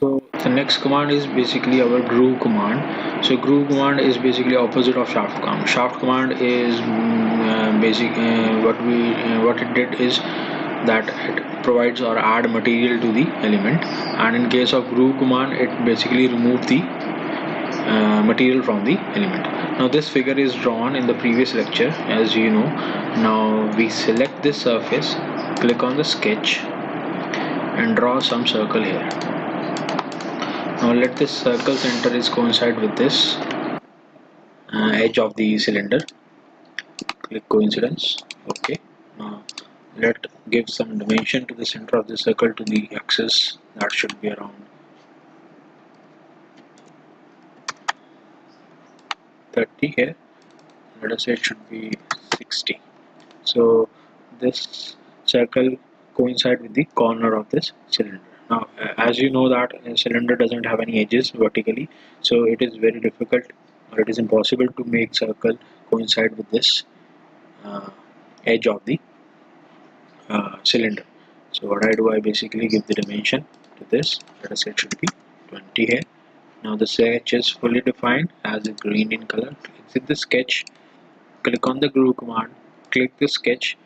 So the next command is basically our groove command. So groove command is basically opposite of shaft command. Shaft command is what it did is that it provides or add material to the element, and in case of groove command it basically remove the material from the element. Now this figure is drawn in the previous lecture, as you know. Now we select this surface, click on the sketch and draw some circle here. Now let this circle center is coincide with this edge of the cylinder. Click coincidence. Okay. Now let give some dimension to the center of the circle to the axis. That should be around 30 here. Let us say it should be 60. So this circle coincide with the corner of this cylinder. Now as you know that a cylinder doesn't have any edges vertically, so it is very difficult or it is impossible to make circle coincide with this edge of the cylinder. So what I do, I basically give the dimension to this. Let us say it should be 20 here. Now the sketch is fully defined as a green in color. Exit the sketch, click on the groove command, click the sketch,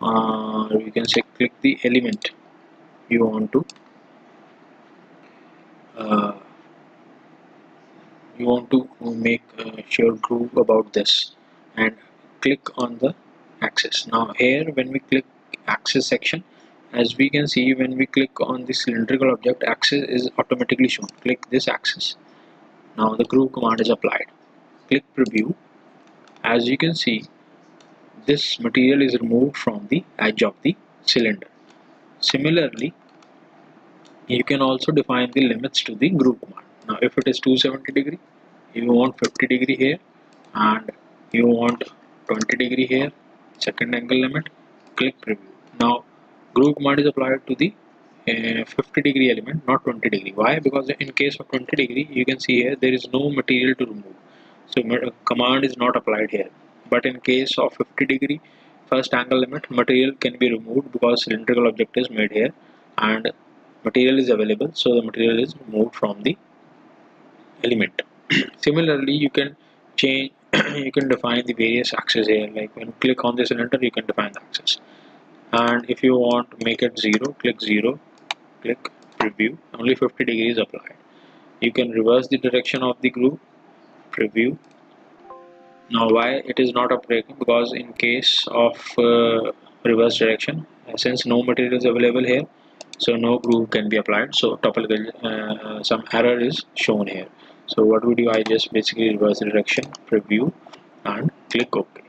you can say click the element you want to uh, make sure groove about this, and click on the axis. Now here when we click axis section, as we can see, when we click on the cylindrical object, axis is automatically shown. Click this axis. Now the groove command is applied. Click preview. As you can see, this material is removed from the edge of the cylinder. Similarly, you can also define the limits to the groove command. Now if it is 270 degree, you want 50 degree here, and you want 20 degree here, second angle limit, click preview. Now groove command is applied to the 50 degree element, not 20 degree. Why? Because in case of 20 degree, you can see here there is no material to remove, so command is not applied here. But in case of 50 degree first angle limit, material can be removed because cylindrical object is made here and material is available, so the material is removed from the element. Similarly, you can change you can define the various axes here. Like when you click on the cylinder, you can define the axis, and if you want to make it 0, click 0, click preview. Only 50 degrees applied. You can reverse the direction of the groove, preview. Now why it is not operating? Because in case of reverse direction, since no material is available here, so no groove can be applied, so topological some error is shown here. So what we do, I just basically reverse the direction, preview, and click OK.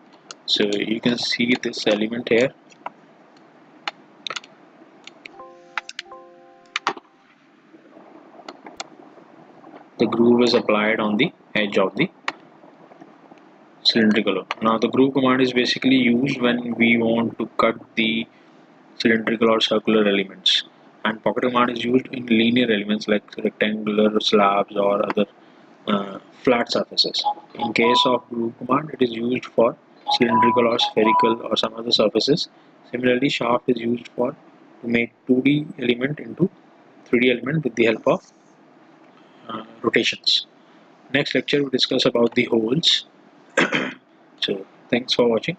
So you can see this element here. The groove is applied on the edge of the cylindrical. Now the groove command is basically used when we want to cut the cylindrical or circular elements, and pocket command is used in linear elements like rectangular slabs or other flat surfaces. In case of groove command, it is used for cylindrical or spherical or some other surfaces. Similarly, shaft is used for to make 2D element into 3D element with the help of rotations. Next lecture we discuss about the holes. So thanks for watching.